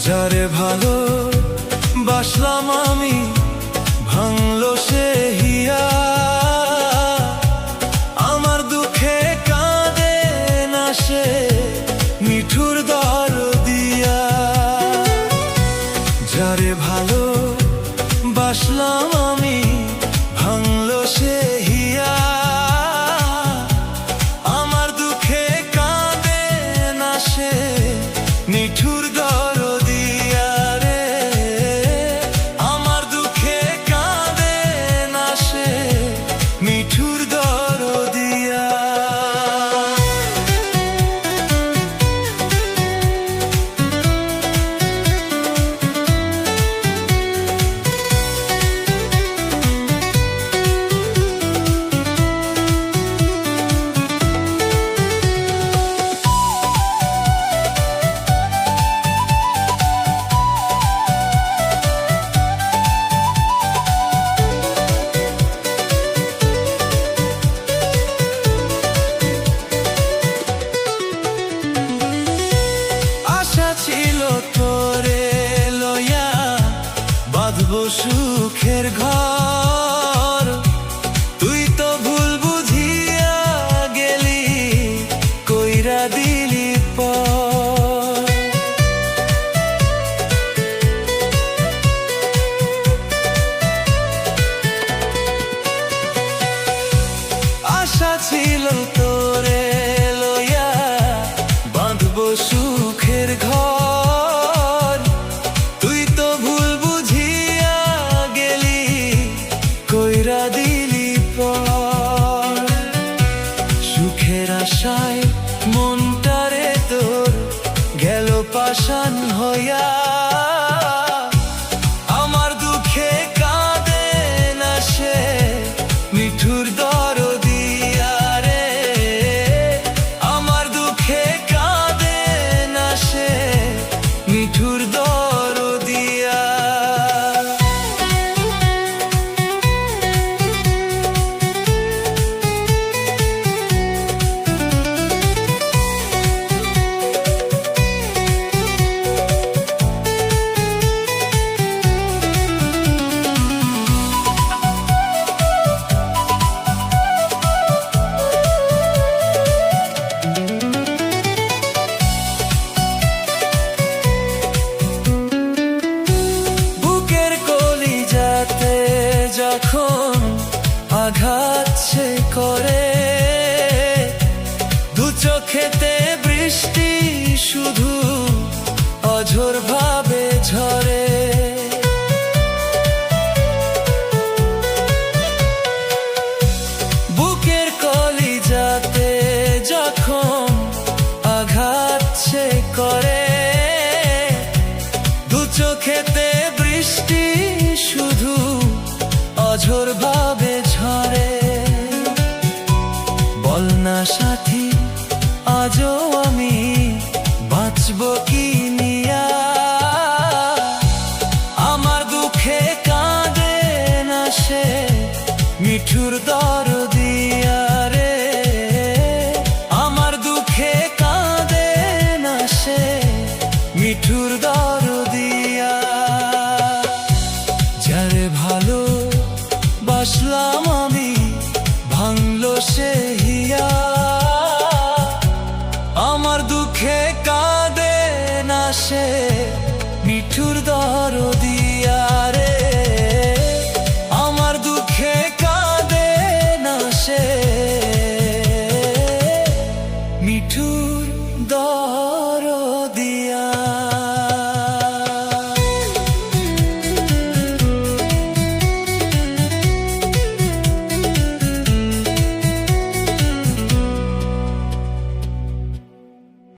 যারে ভালো বাসলাম আমি ভাঙলো সে হিয়া, আমার দুঃখে কাঁদে না সে মিঠুর দরদিয়া। যারে ভালো বাসলাম আমি ভাঙলো সে হিয়া, আমার দুঃখে কাঁদে না সে মিঠুর দরদিয়া রে, আমার দুঃখে কাঁদে না সে মিঠুর দরদিয়া। ছিল তোরে লইয়া বাঁধবো সুখের ঘর, তুই তো ভুল বুঝিয়া গেলি কইরা দিলি পর। আশা ছিল তোরে লইয়া বাঁধবো সুখের ঘর, তুই তো ভুল বুঝিয়া গেলি কইরা দিলি পর। সুখের আশায় মনটারে তোর গেল পাষাণ হইয়া, আমার দুঃখে কাঁদে না সে মিঠুর দরদিয়া রে, আমার দুঃখে কাঁদে না সে মিঠুর দরদিয়া। যখন আঘাত সে করে, দু চোখেতে বৃষ্টি শুধু অঝোর ভাবে ঝরে। বুকের কলিজাতে যখন আঘাত সে করে, দু চোখেতে বৃষ্টি শুধু অঝোর ভাবে ঝরে। বল না সাথী আজও আমি বাঁচব কি নিয়া, আমার দুঃখে কাঁদে না সে মিঠুর দরদিয়া রে, আমার দুঃখে কাঁদে না সে মিঠুর দরদিয়া। যারে ভালো বাসলাম আমি ভাঙলো সে